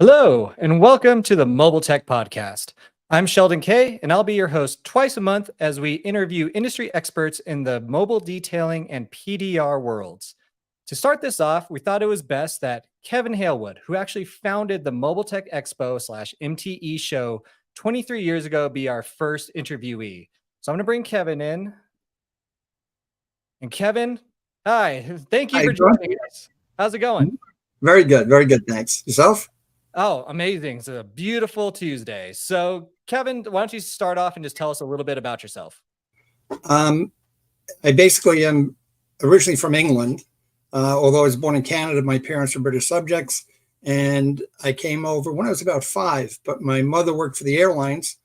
Hello, and welcome to the Mobile Tech Podcast. I'm Sheldon Kay, and I'll be your host twice a month as we interview industry experts in the mobile detailing and PDR worlds. To start this off, we thought it was best that Kevin Halewood, who actually founded the Mobile Tech Expo slash MTE show 23 years ago, be our first interviewee. So I'm going to bring Kevin in. And Kevin, hi, thank you Hi, for John. joining us. How's it going? Very good. Very good. Thanks. Yourself? Oh, amazing. It's a beautiful Tuesday. So, Kevin, why don't you start off and just tell us a little bit about yourself? Um, I basically am originally from England. Although I was born in Canada, my parents are British subjects. And I came over when I was about 5, but my mother worked for the airlines.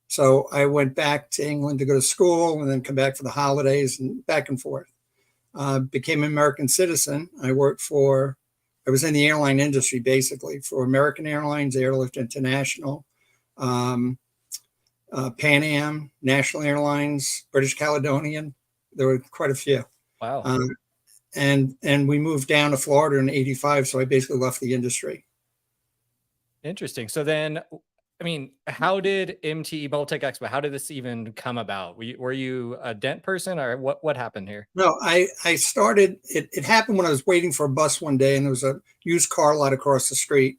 So I went back to England to go to school and then come back for the holidays and back and forth. Became an American citizen. I was in the airline industry basically for American Airlines, Airlift International, um, Pan Am, National Airlines, British Caledonian. There were quite a few. Wow. And we moved down to Florida in '85, so I basically left the industry. Interesting. So then, I mean, how did MTE Mobile Tech Expo, how did this even come about? Were you a dent person or what happened here? No, I started, it happened when I was waiting for a bus one day and there was a used car lot across the street.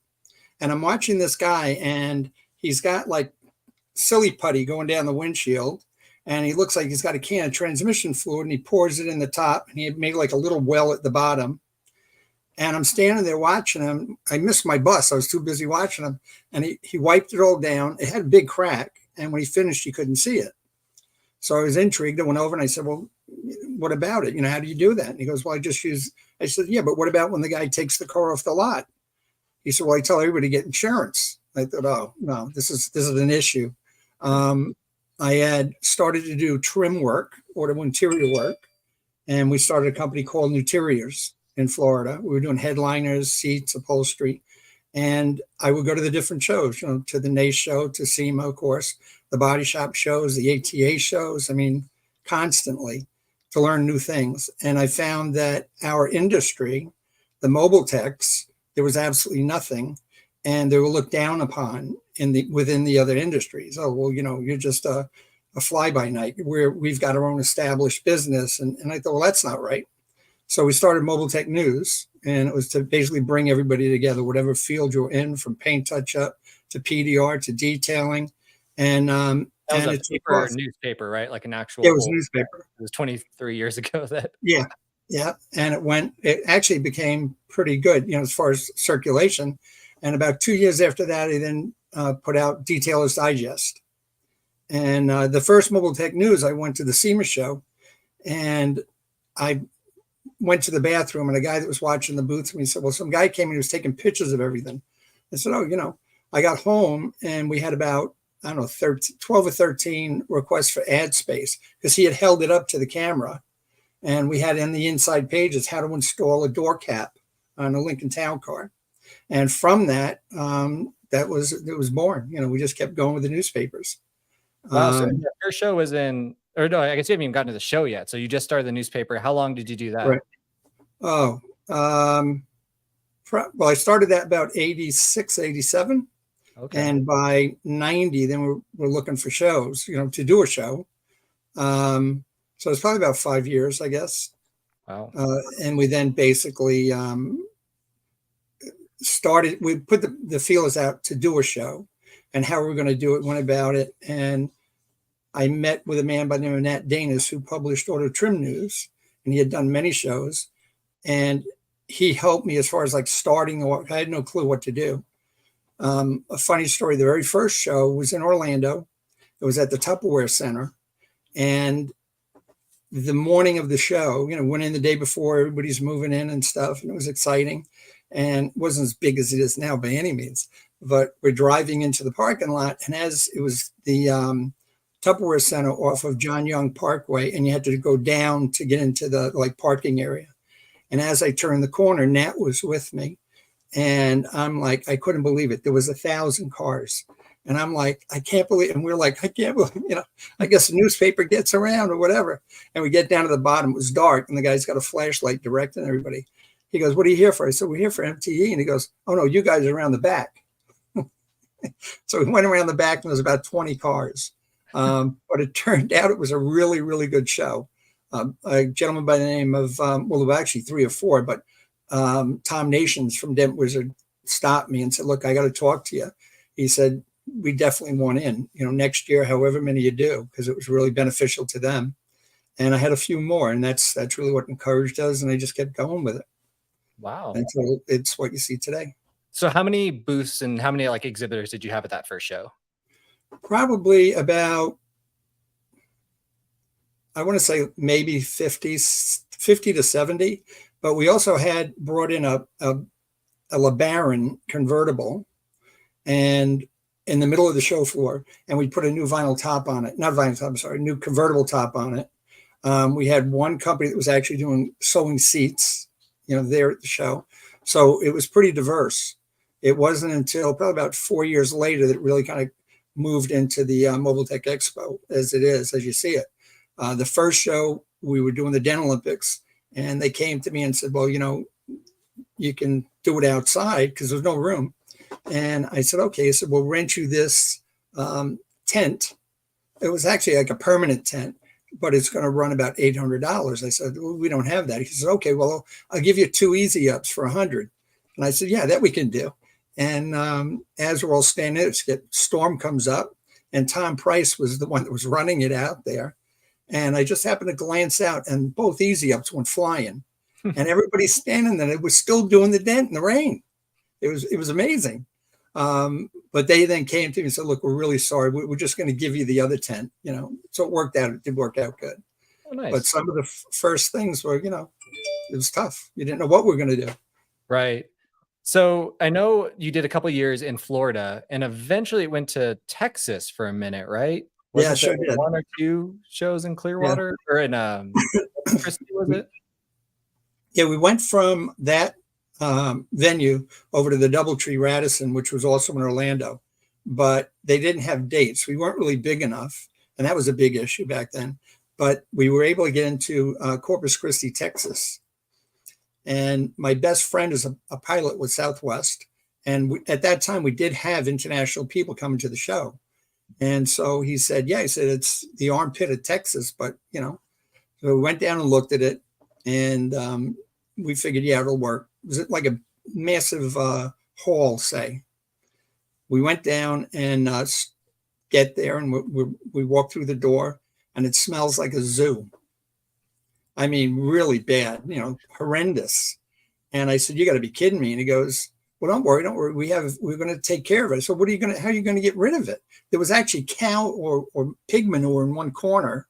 And I'm watching this guy and he's got like silly putty going down the windshield. And he looks like he's got a can of transmission fluid and he pours it in the top and he had made like a little well at the bottom. And I'm standing there watching him. I missed my bus. I was too busy watching him. And he wiped it all down. It had a big crack. And when he finished, you couldn't see it. So I was intrigued. I went over and I said, well, what about it? How do you do that? And he goes, well, I said, yeah, but what about when the guy takes the car off the lot? He said, well, I tell everybody to get insurance. I thought, oh, no, this is an issue. I had started to do trim work, auto interior work. And we started a company called Interiors in Florida. We were doing headliners, seats, upholstery. And I would go to the different shows, to the NACE show, to SEMA, of course, the body shop shows, the ATA shows, constantly to learn new things. And I found that our industry, the mobile techs, there was absolutely nothing. And they were looked down upon within the other industries. Oh, well, you're just a fly-by-night. We've got our own established business. And I thought, well, that's not right. So we started Mobile Tech News, and it was to basically bring everybody together, whatever field you're in, from paint touch-up to PDR to detailing. And that was a newspaper, right? Like an actual. Yeah, it was a newspaper. It was 23 years ago that. Yeah. And it actually became pretty good, as far as circulation. And about 2 years after that, I then put out Detailer's Digest. And the first Mobile Tech News, I went to the SEMA show, and I went to the bathroom, and a guy that was watching the booth with me said, well, some guy came and he was taking pictures of everything. I said, oh, I got home and we had about, 12 or 13 requests for ad space because he had held it up to the camera. And we had in the inside pages how to install a door cap on a Lincoln Town Car. And from that, it was born. We just kept going with the newspapers. Wow. So your show was or no, I guess you haven't even gotten to the show yet. So you just started the newspaper. How long did you do that? Right. Oh, well, I started that about 86, 87. Okay. And by 90, then we're looking for shows, to do a show. So it's probably about 5 years, I guess. Wow. And we then basically we put the feelers out to do a show and how we're going to do it, went about it. And I met with a man by the name of Nat Danis who published Auto Trim News, and he had done many shows. And he helped me as far as like starting the work. I had no clue what to do. A funny story, the very first show was in Orlando. It was at the Tupperware Center. And the morning of the show, went in the day before, everybody's moving in and stuff. And it was exciting. And it wasn't as big as it is now by any means. But we're driving into the parking lot. And as it was the Tupperware Center off of John Young Parkway, and you had to go down to get into the parking area. And as I turned the corner, Nat was with me. And I'm like, I couldn't believe it. There was 1,000 cars. And I'm like, I can't believe it. And we're like, I can't believe, I guess the newspaper gets around or whatever. And we get down to the bottom. It was dark. And the guy's got a flashlight directing everybody. He goes, what are you here for? I said, we're here for MTE. And he goes, oh, no, you guys are around the back. So we went around the back and there was about 20 cars. But it turned out it was a really, really good show. A gentleman by the name of, well, there were actually 3 or 4, but Tom Nations from Dent Wizard stopped me and said, look, I got to talk to you. He said, we definitely want in, next year, however many you do, because it was really beneficial to them. And I had a few more, and that's really what encouraged us, and I just kept going with it. Wow. And so it's what you see today. So how many booths and how many like exhibitors did you have at that first show? Probably about, I want to say maybe 50 to 70, but we also had brought in a LeBaron convertible and in the middle of the show floor, and we put a new vinyl top on it. Not vinyl top, I'm sorry, new convertible top on it. We had one company that was actually doing sewing seats, there at the show. So it was pretty diverse. It wasn't until probably about 4 years later that it really kind of moved into the Mobile Tech Expo as it is, as you see it. The first show, we were doing the Den Olympics, and they came to me and said, well, you can do it outside because there's no room. And I said, okay. So we'll rent you this tent. It was actually like a permanent tent, but it's going to run about $800. I said, well, we don't have that. He said, okay, well, I'll give you 2 easy ups for $100. And I said, yeah, that we can do. And as we're all standing there, storm comes up, and Tom Price was the one that was running it out there. And I just happened to glance out, and both easy ups went flying, and everybody's standing there. It was still doing the dent in the rain. It was amazing. But they then came to me and said, look, we're really sorry. We're just going to give you the other tent, So it worked out. It did work out good. Oh, nice. But some of the first things were, it was tough. You didn't know what we were going to do. Right. So I know you did a couple of years in Florida, and eventually it went to Texas for a minute, right? Yeah, sure did. 1 or 2 shows in Clearwater or in Christie, was it? Yeah, we went from that venue over to the Doubletree Radisson, which was also in Orlando, but they didn't have dates. We weren't really big enough, and that was a big issue back then. But we were able to get into Corpus Christi, Texas. And my best friend is a pilot with Southwest. And at that time, we did have international people coming to the show. And so he said, yeah, he said, it's the armpit of Texas, but, so we went down and looked at it, and we figured, yeah, it'll work. It was like a massive hall, say. We went down and get there, and we walked through the door, and it smells like a zoo. I mean, really bad, horrendous. And I said, you got to be kidding me. And he goes, well, don't worry. We're going to take care of it. So how are you going to get rid of it? There was actually cow or pig manure in one corner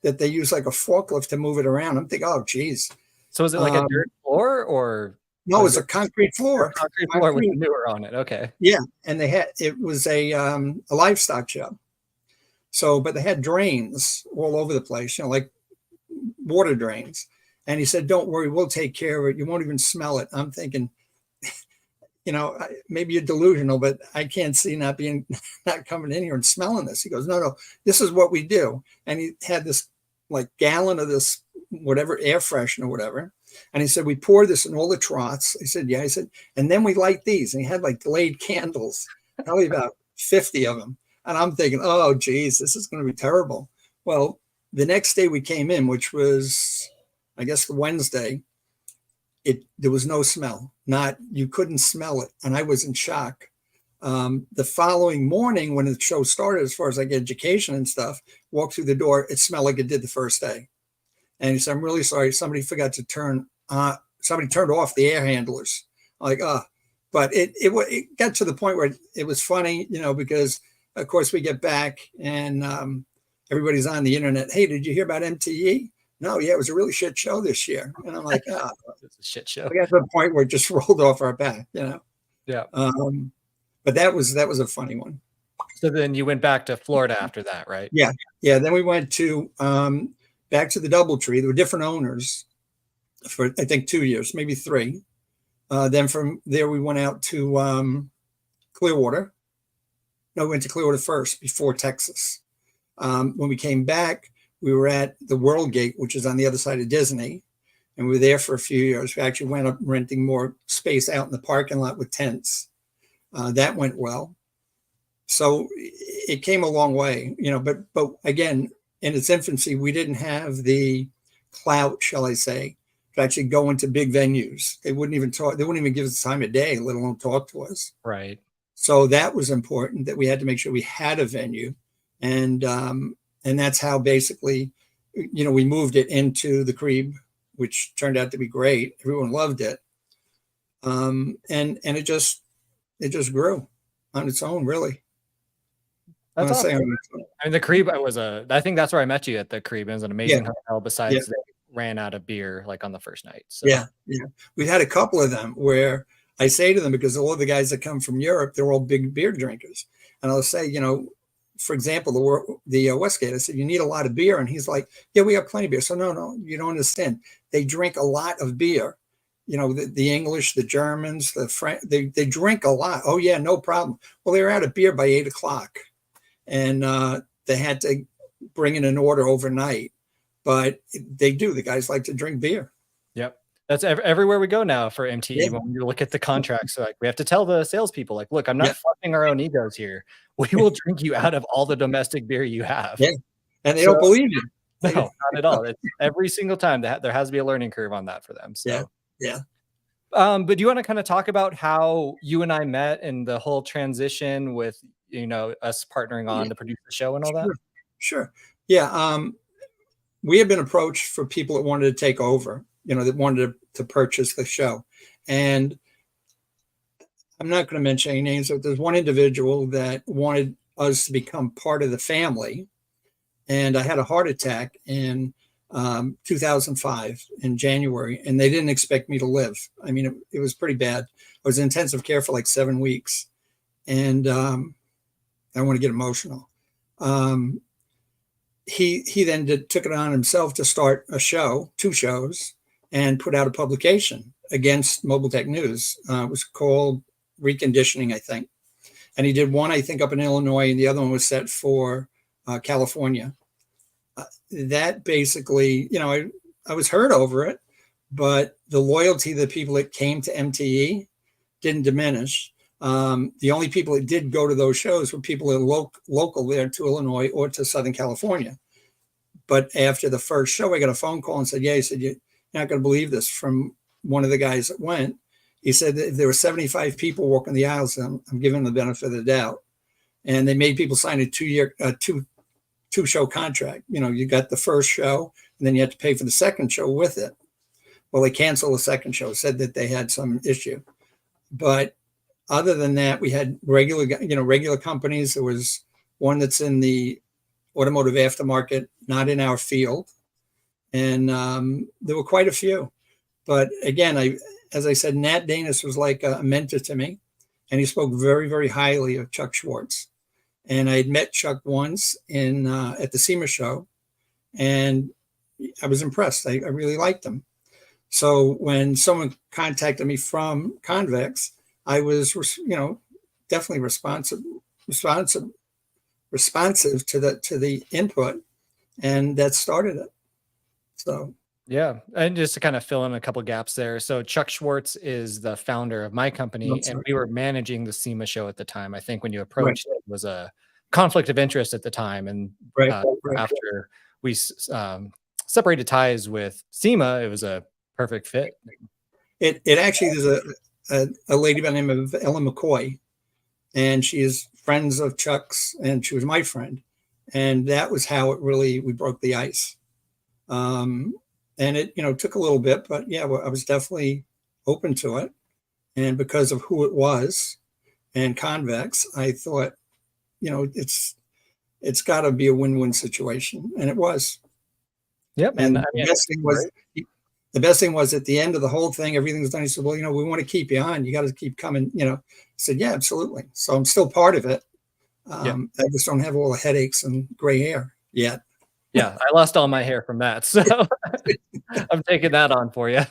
that they use like a forklift to move it around. I'm thinking, oh, geez. So is it like a dirt floor or? No, it was a concrete floor. Concrete floor with manure on it. Okay. Yeah. And it was a livestock show. So, but they had drains all over the place, like water drains. And he said, don't worry, we'll take care of it. You won't even smell it. I'm thinking, maybe you're delusional, but I can't see not coming in here and smelling this. He goes, no, this is what we do. And he had this like gallon of this, whatever, air freshener or whatever. And he said, we pour this in all the troughs. I said, yeah. He said, and then we light these. And he had like delayed candles, probably about 50 of them. And I'm thinking, oh, geez, this is going to be terrible. Well, the next day we came in, which was, I guess, the Wednesday, there was no smell. You couldn't smell it. And I was in shock. The following morning, when the show started, as far as like education and stuff, walked through the door, it smelled like it did the first day. And he said, I'm really sorry. Somebody forgot to somebody turned off the air handlers. I'm like, but it got to the point where it was funny, because of course we get back and everybody's on the internet. Hey, did you hear about MTE? No, yeah, it was a really shit show this year. And I'm like, it's a shit show. We got to the point where it just rolled off our back, Yeah. But that was a funny one. So then you went back to Florida after that, right? Yeah. Yeah. Then we went to back to the Doubletree. There were different owners for, I think, 2 years, maybe 3. Then from there, we went out to Clearwater. No, we went to Clearwater first before Texas. When we came back, we were at the World Gate, which is on the other side of Disney. And we were there for a few years. We actually went up renting more space out in the parking lot with tents. That went well. So it came a long way, but again, in its infancy, we didn't have the clout, shall I say, to actually go into big venues. They wouldn't even talk, they wouldn't even give us time of day, let alone talk to us. Right. So that was important, that we had to make sure we had a venue. And that's how basically, we moved it into the Crebe, which turned out to be great. Everyone loved it. And it just grew on its own, really. That's awesome. I mean, the Crebe I think that's where I met you, at the Crebe. It was an amazing Yeah. hotel, besides they ran out of beer like on the first night. So Yeah. We've had a couple of them where I say to them, because all the guys that come from Europe, they're all big beer drinkers. And I'll say, for example, the Westgate, I said, you need a lot of beer. And he's like, yeah, we have plenty of beer. So no, you don't understand. They drink a lot of beer. The English, the Germans, the French, they drink a lot. Oh yeah, no problem. Well, they were out of beer by 8:00. And they had to bring in an order overnight, but they do. The guys like to drink beer. Yep. That's everywhere we go now for MTE. Yeah. When you look at the contracts, like, we have to tell the salespeople, like, look, I'm not Yeah. fucking our own egos here. We will drink you out of all the domestic beer you have. Yeah. And they don't believe you. No, not at all. It's every single time there has to be a learning curve on that for them. So yeah. But do you want to kind of talk about how you and I met and the whole transition with, us partnering on to produce the show and all that? Sure. Yeah. We had been approached for people that wanted to take over, that wanted to purchase the show. And I'm not going to mention any names, but there's one individual that wanted us to become part of the family. And I had a heart attack in 2005 in January, and they didn't expect me to live. I mean, it was pretty bad. I was in intensive care for like 7 weeks. And I don't want to get emotional. He then took it on himself to start a show, 2 shows, and put out a publication against Mobile Tech News. It was called Reconditioning, I think. And he did one, I think, up in Illinois, and the other one was set for California. That basically, I was hurt over it, but the loyalty of the people that came to MTE didn't diminish. The only people that did go to those shows were people that are local there to Illinois or to Southern California. But after the first show, I got a phone call and said, yeah, he said, you're not going to believe this, from one of the guys that went. He said that there were 75 people walking the aisles, and I'm giving them the benefit of the doubt. And they made people sign a 2-year, two-show contract. You got the first show, and then you had to pay for the second show with it. Well, they canceled the second show, said that they had some issue. But other than that, we had regular companies. There was one that's in the automotive aftermarket, not in our field. And there were quite a few. But again, as I said, Nat Danis was like a mentor to me. And he spoke very, very highly of Chuck Schwartz. And I had met Chuck once at the SEMA show, and I was impressed. I really liked him. So when someone contacted me from Convex, I was, definitely responsive to the input, and that started it. So yeah, and just to kind of fill in a couple gaps there. So Chuck Schwartz is the founder of my company, and we were managing the SEMA show at the time. I think when you approached, it was a conflict of interest at the time, and after we separated ties with SEMA, it was a perfect fit. It actually, there's a lady by the name of Ellen McCoy, and she is friends of Chuck's, and she was my friend, and that was how we broke the ice. And it, took a little bit, but yeah, I was definitely open to it. And because of who it was and Convex, I thought, it's got to be a win-win situation. And it was. Yep. And the best thing was at the end of the whole thing, everything was done. He said, well, we want to keep you on. You got to keep coming, I said, yeah, absolutely. So I'm still part of it. I just don't have all the headaches and gray hair yet. Yeah, I lost all my hair from that, so I'm taking that on for you.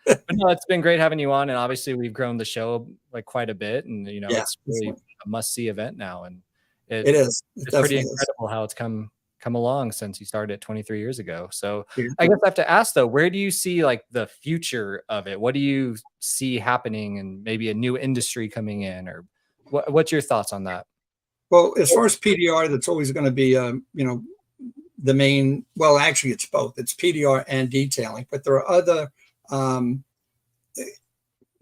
But no, it's been great having you on, and obviously we've grown the show like quite a bit, and it's really a must-see event now, and it is. It's pretty incredible how it's come along since you started it 23 years ago. So I guess I have to ask though, where do you see like the future of it? What do you see happening, and maybe a new industry coming in, or what's your thoughts on that? Well, as far as PDR, that's always going to be, the main, well, actually it's both. It's PDR and detailing, but there are other, um,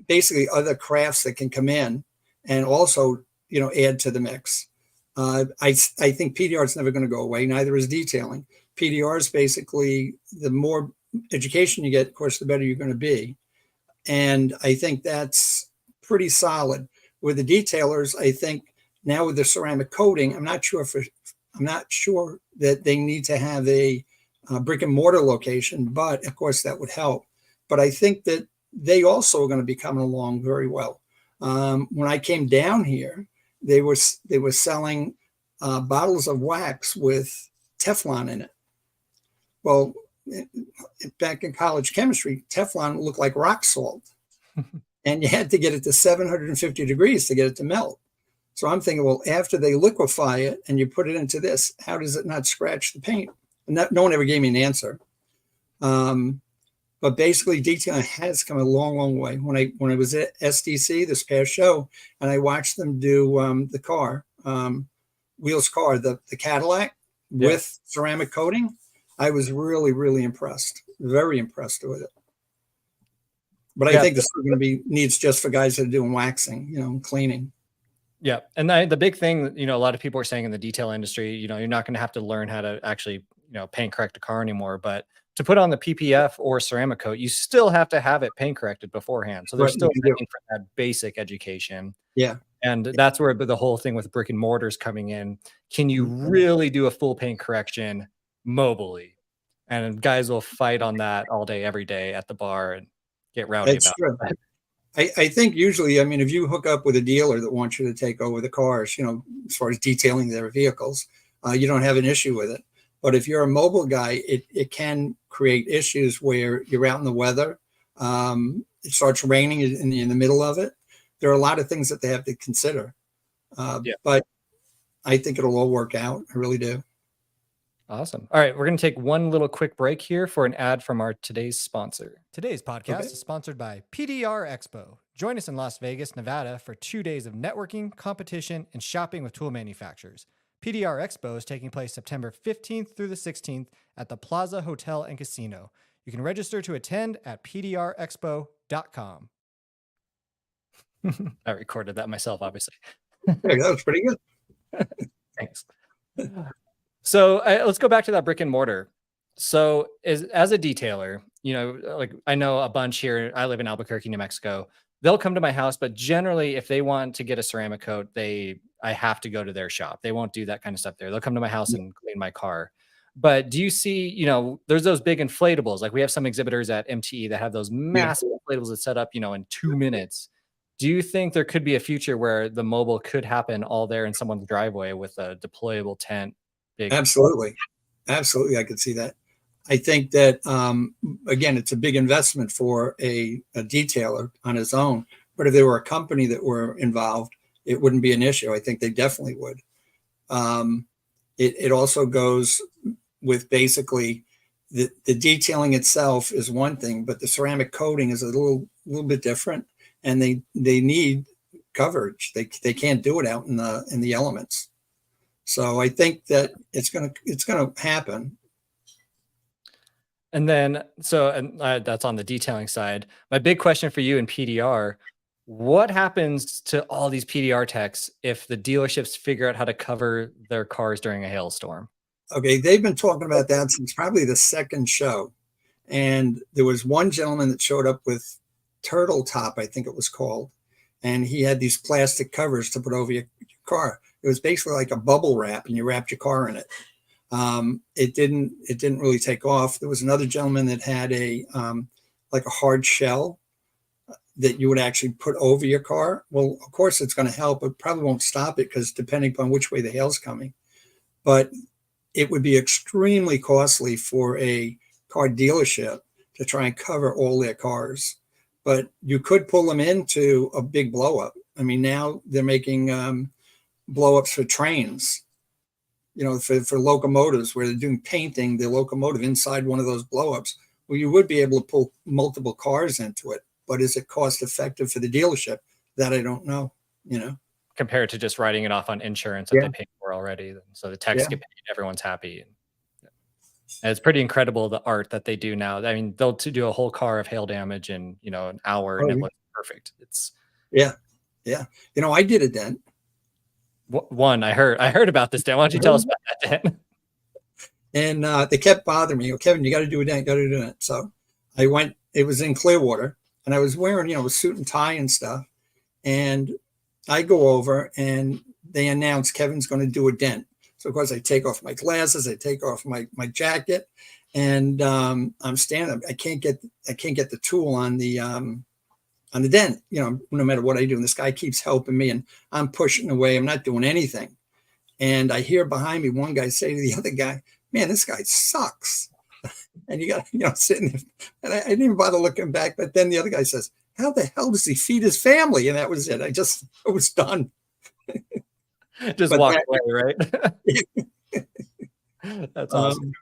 basically other crafts that can come in and also, add to the mix. I think PDR is never going to go away. Neither is detailing. PDR is basically the more education you get, of course, the better you're going to be. And I think that's pretty solid. With the detailers, I think now with the ceramic coating, I'm not sure that they need to have a brick and mortar location, but of course that would help. But I think that they also are going to be coming along very well. When I came down here, they were selling bottles of wax with Teflon in it. Well, back in college chemistry, Teflon looked like rock salt, and you had to get it to 750 degrees to get it to melt. So I'm thinking, well, after they liquefy it and you put it into this, how does it not scratch the paint? And no one ever gave me an answer. But basically, detailing has come a long, long way. When I was at SDC this past show, and I watched them do the car, Wheels car, the Cadillac with ceramic coating, I was really, really impressed. Very impressed with it. But I think this is going to be needs just for guys that are doing waxing, cleaning. Yeah. And the big thing, a lot of people are saying in the detail industry, you're not going to have to learn how to actually, paint correct a car anymore. But to put on the PPF or ceramic coat, you still have to have it paint corrected beforehand. So they're still looking for that basic education. Yeah. And that's where the whole thing with brick and mortars coming in. Can you really do a full paint correction mobily? And guys will fight on that all day, every day at the bar and get rowdy about it. I think usually, if you hook up with a dealer that wants you to take over the cars, as far as detailing their vehicles, you don't have an issue with it. But if you're a mobile guy, it can create issues where you're out in the weather. It starts raining in the middle of it. There are a lot of things that they have to consider. But I think it'll all work out. I really do. Awesome. All right, we're going to take one little quick break here for an ad from our today's sponsor. Today's podcast is sponsored by PDR Expo. Join us in Las Vegas, Nevada for 2 days of networking, competition, and shopping with tool manufacturers. PDR Expo is taking place September 15th through the 16th at the Plaza Hotel and Casino. You can register to attend at pdrexpo.com. I recorded that myself, obviously. Hey, that was pretty good. Thanks. So let's go back to that brick and mortar. So as a detailer, like I know a bunch here. I live in Albuquerque, New Mexico. They'll come to my house, but generally if they want to get a ceramic coat, I have to go to their shop. They won't do that kind of stuff there. They'll come to my house and clean my car. But do you see, there's those big inflatables. Like we have some exhibitors at MTE that have those massive inflatables that set up, in 2 minutes. Do you think there could be a future where the mobile could happen all there in someone's driveway with a deployable tent? Absolutely. I could see that. I think that, again, it's a big investment for a detailer on his own. But if there were a company that were involved, it wouldn't be an issue. I think they definitely would. It also goes with basically the detailing itself is one thing, but the ceramic coating is a little bit different, and they need coverage. They can't do it out in the elements. So I think that it's gonna happen. And then, that's on the detailing side. My big question for you in PDR, what happens to all these PDR techs if the dealerships figure out how to cover their cars during a hailstorm? Okay, they've been talking about that since probably the second show. And there was one gentleman that showed up with Turtle Top, I think it was called. And he had these plastic covers to put over your car. It was basically like a bubble wrap, and you wrapped your car in it. It didn't really take off. There was another gentleman that had like a hard shell that you would actually put over your car. Well, of course it's going to help, but probably won't stop it because depending upon which way the hail's coming. But it would be extremely costly for a car dealership to try and cover all their cars. But you could pull them into a big blow up. I mean, now they're making blow-ups for trains, for locomotives where they're doing painting the locomotive inside one of those blow-ups. Well, you would be able to pull multiple cars into it, but is it cost effective for the dealership? That I don't know, compared to just writing it off on insurance that Yeah. they paid for already. So the techs Yeah. get paid, everyone's happy. And it's pretty incredible the art that they do now. I mean, they'll do a whole car of hail damage in, an hour, and Oh, it looks perfect. It's yeah. Yeah. I did a dent. one I heard about this, Dan. Why don't you tell us about that, Dan? And they kept bothering me. Oh, Kevin, you got to do a dent, got to do it. So I went, it was in Clearwater, and I was wearing, a suit and tie and stuff. And I go over and they announce Kevin's going to do a dent. So of course I take off my glasses, I take off my jacket, and I'm standing. I can't get the tool on the dent. No matter what I do, and this guy keeps helping me, and I'm pushing away. I'm not doing anything. And I hear behind me one guy say to the other guy, "Man, this guy sucks." And you got, sitting there, and I didn't even bother looking back. But then the other guy says, "How the hell does he feed his family?" And that was it. I was done. Just But walk away, right? That's awesome.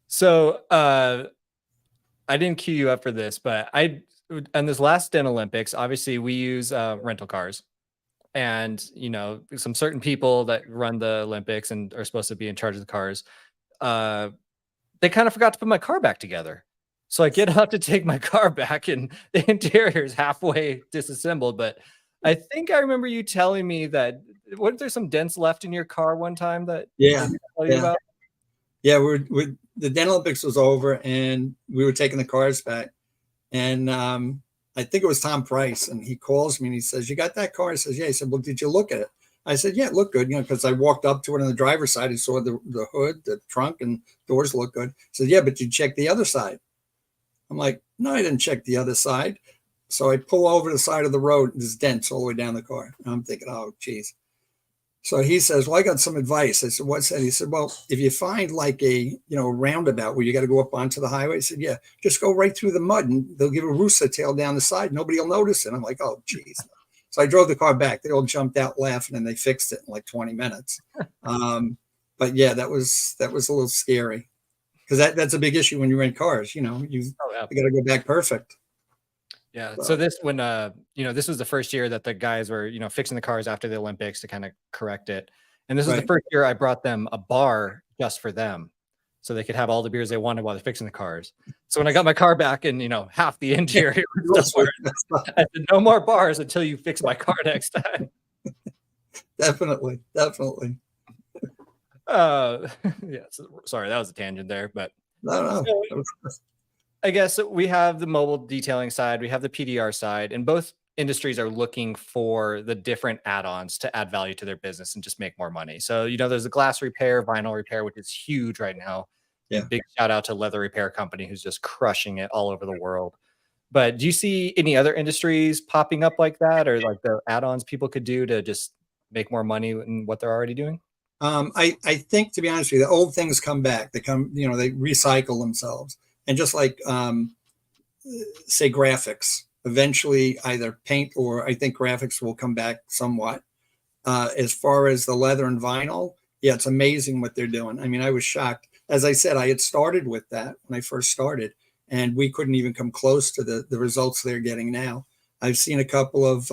So I didn't cue you up for this, but on this last Den Olympics, obviously we use rental cars. And, some certain people that run the Olympics and are supposed to be in charge of the cars, they kind of forgot to put my car back together. So I get out to take my car back, and the interior is halfway disassembled. But I think I remember you telling me that, weren't there some dents left in your car one time that Yeah. tell you about? Yeah, the Den Olympics was over, and we were taking the cars back. And I think it was Tom Price, and he calls me and he says, "You got that car?" I says, "Yeah." He said, "Well, did you look at it?" I said, "Yeah, it looked good." Because I walked up to it on the driver's side. I saw the hood, the trunk, and doors look good. He said, "Yeah, but you check the other side." I'm like, "No, I didn't check the other side." So I pull over the side of the road, and there's dents all the way down the car. And I'm thinking, oh, geez. So he says, "Well, I got some advice." I said, "What's that?" He said, "Well, if you find like a, roundabout where you got to go up onto the highway," I said, "Yeah, just go right through the mud, and they'll give a rooster tail down the side. Nobody will notice it." I'm like, "Oh, geez." So I drove the car back. They all jumped out laughing, and they fixed it in like 20 minutes. But yeah, that was a little scary, because that's a big issue when you rent cars. You got to go back perfect. Yeah. So this, when this was the first year that the guys were, fixing the cars after the Olympics to kind of correct it. And this was the first year I brought them a bar just for them, so they could have all the beers they wanted while they're fixing the cars. So when I got my car back and, half the interior was I said, "No more bars until you fix my car next time." Definitely. Yeah. Sorry, that was a tangent there, but No. I guess we have the mobile detailing side, we have the PDR side, and both industries are looking for the different add-ons to add value to their business and just make more money. So, there's the glass repair, vinyl repair, which is huge right now. Yeah. Big shout out to Leather Repair Company, who's just crushing it all over the world. But do you see any other industries popping up like that, or like the add-ons people could do to just make more money in what they're already doing? I think, to be honest with you, the old things come back. They come, they recycle themselves. And just like, say, graphics, eventually either paint or I think graphics will come back somewhat. As far as the leather and vinyl, yeah, it's amazing what they're doing. I mean, I was shocked. As I said, I had started with that when I first started, and we couldn't even come close to the results they're getting now. I've seen a couple of,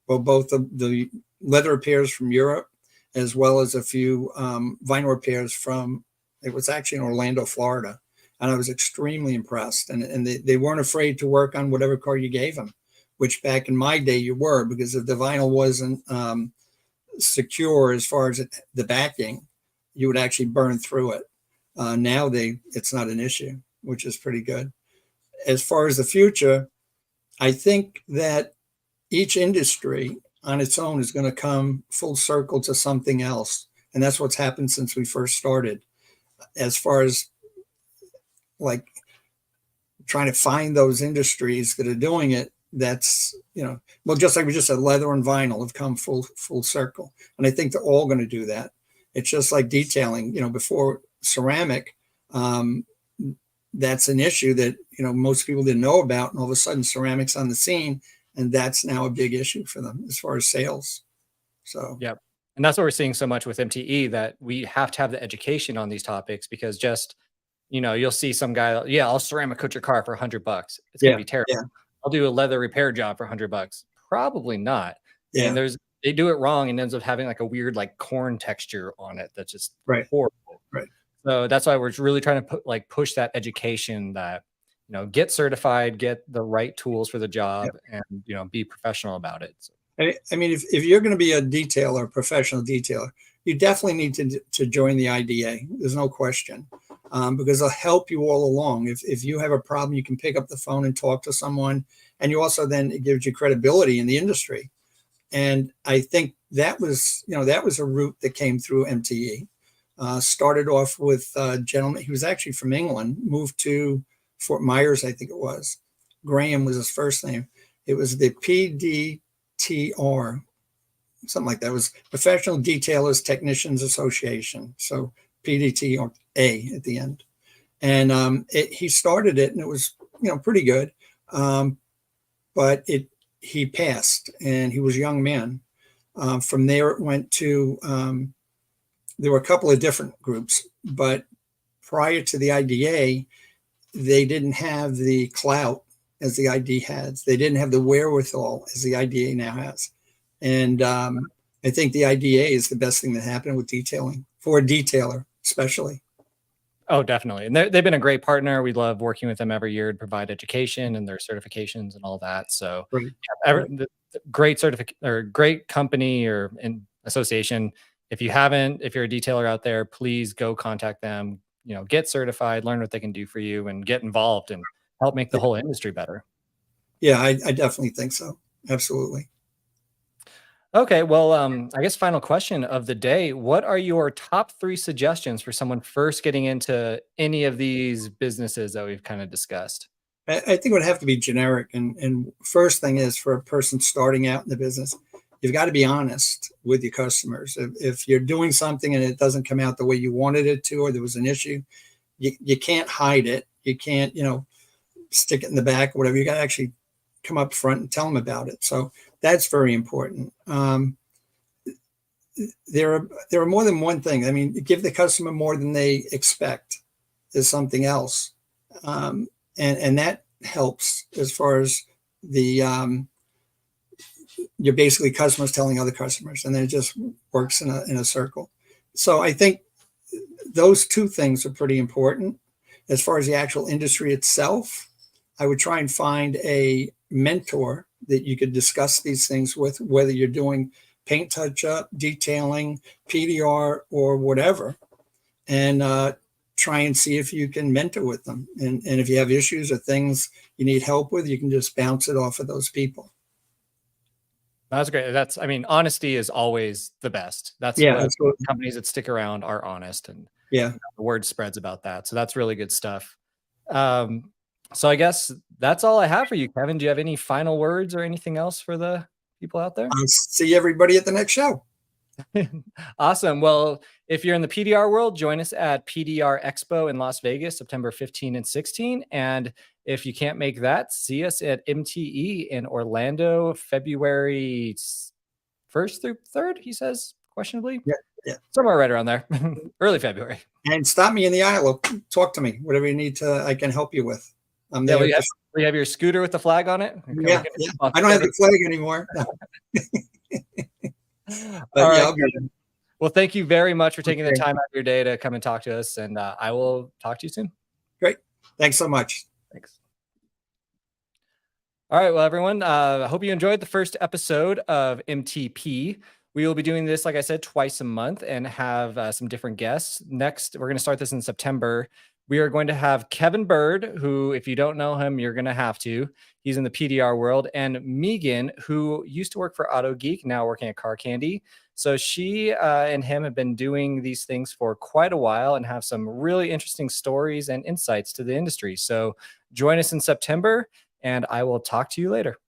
both the leather repairs from Europe, as well as a few vinyl repairs from, it was actually in Orlando, Florida. And I was extremely impressed. And they weren't afraid to work on whatever car you gave them, which back in my day you were, because if the vinyl wasn't secure as far as the backing, you would actually burn through it. Now it's not an issue, which is pretty good. As far as the future, I think that each industry on its own is going to come full circle to something else. And that's what's happened since we first started. As far as like trying to find those industries that are doing it, that's, well, just like we just said, leather and vinyl have come full circle. And I think they're all going to do that. It's just like detailing, before ceramic, that's an issue that, most people didn't know about. And all of a sudden ceramics on the scene, and that's now a big issue for them as far as sales. So, yeah. And that's what we're seeing so much with MTE, that we have to have the education on these topics, because just, you'll see some guy, "Yeah, I'll ceramic coat your car for $100. It's going to be terrible. Yeah. I'll do a leather repair job for $100. Probably not. Yeah. And they do it wrong and ends up having like a weird like corn texture on it that's just Right. horrible. Right. So that's why we're really trying to push that education that, get certified, get the right tools for the job, and be professional about it. So. I mean, if you're going to be a detailer, a professional detailer, you definitely need to join the IDA. There's no question, because they'll help you all along. If you have a problem, you can pick up the phone and talk to someone, and you also then it gives you credibility in the industry. And I think that was a route that came through MTE. Started off with a gentleman. He was actually from England, moved to Fort Myers, I think it was. Graham was his first name. It was the PDTR, something like that. It was Professional Detailers Technicians Association. So PDTRA at the end. And he started it, and it was pretty good. But he passed, and he was a young man. From there, it went to there were a couple of different groups, but prior to the IDA, they didn't have the clout as the ID has. They didn't have the wherewithal as the IDA now has. And I think the IDA is the best thing that happened with detailing, for a detailer especially. Oh, definitely. And they've been a great partner. We love working with them every year to provide education and their certifications and all that. So the great great company or association. If you're a detailer out there, please go contact them, get certified, learn what they can do for you, and get involved and help make the whole industry better. Yeah, I definitely think so. Absolutely. Okay, well, I guess final question of the day. What are your top 3 suggestions for someone first getting into any of these businesses that we've kind of discussed? I think it would have to be generic. And first thing is, for a person starting out in the business, you've got to be honest with your customers. If you're doing something and it doesn't come out the way you wanted it to, or there was an issue, you can't hide it. You can't, stick it in the back or whatever. You got to actually come up front and tell them about it. So that's very important. There are more than one thing. I mean, give the customer more than they expect is something else. And that helps as far as the, you're basically customers telling other customers, and then it just works in a circle. So I think those 2 things are pretty important. As far as the actual industry itself, I would try and find a mentor that you could discuss these things with, whether you're doing paint touch-up, detailing, PDR, or whatever, and try and see if you can mentor with them. And if you have issues or things you need help with, you can just bounce it off of those people. That's great. Honesty is always the best. That's what absolutely. Companies that stick around are honest, and the word spreads about that. So that's really good stuff. So I guess that's all I have for you, Kevin. Do you have any final words or anything else for the people out there? I'll see everybody at the next show. Awesome. Well, if you're in the PDR world, join us at PDR Expo in Las Vegas, September 15 and 16. And if you can't make that, see us at MTE in Orlando, February 1st through 3rd, he says, questionably. Yeah. Somewhere right around there, early February. And stop me in the aisle. Talk to me. Whatever you need I can help you with. I'm there. We have your scooter with the flag on it. Yeah. I don't have the flag anymore. But all yeah, right. I'll be there. Well, thank you very much for taking the time out of your day to come and talk to us. And I will talk to you soon. Great. Thanks so much. Thanks. All right. Well, everyone, I hope you enjoyed the first episode of MTP. We will be doing this, like I said, twice a month and have some different guests. Next, we're going to start this in September. We are going to have Kevin Bird, who, if you don't know him, you're going to have to. He's in the PDR world. And Megan, who used to work for Auto Geek, now working at Car Candy. So she and him have been doing these things for quite a while and have some really interesting stories and insights to the industry. So join us in September, and I will talk to you later.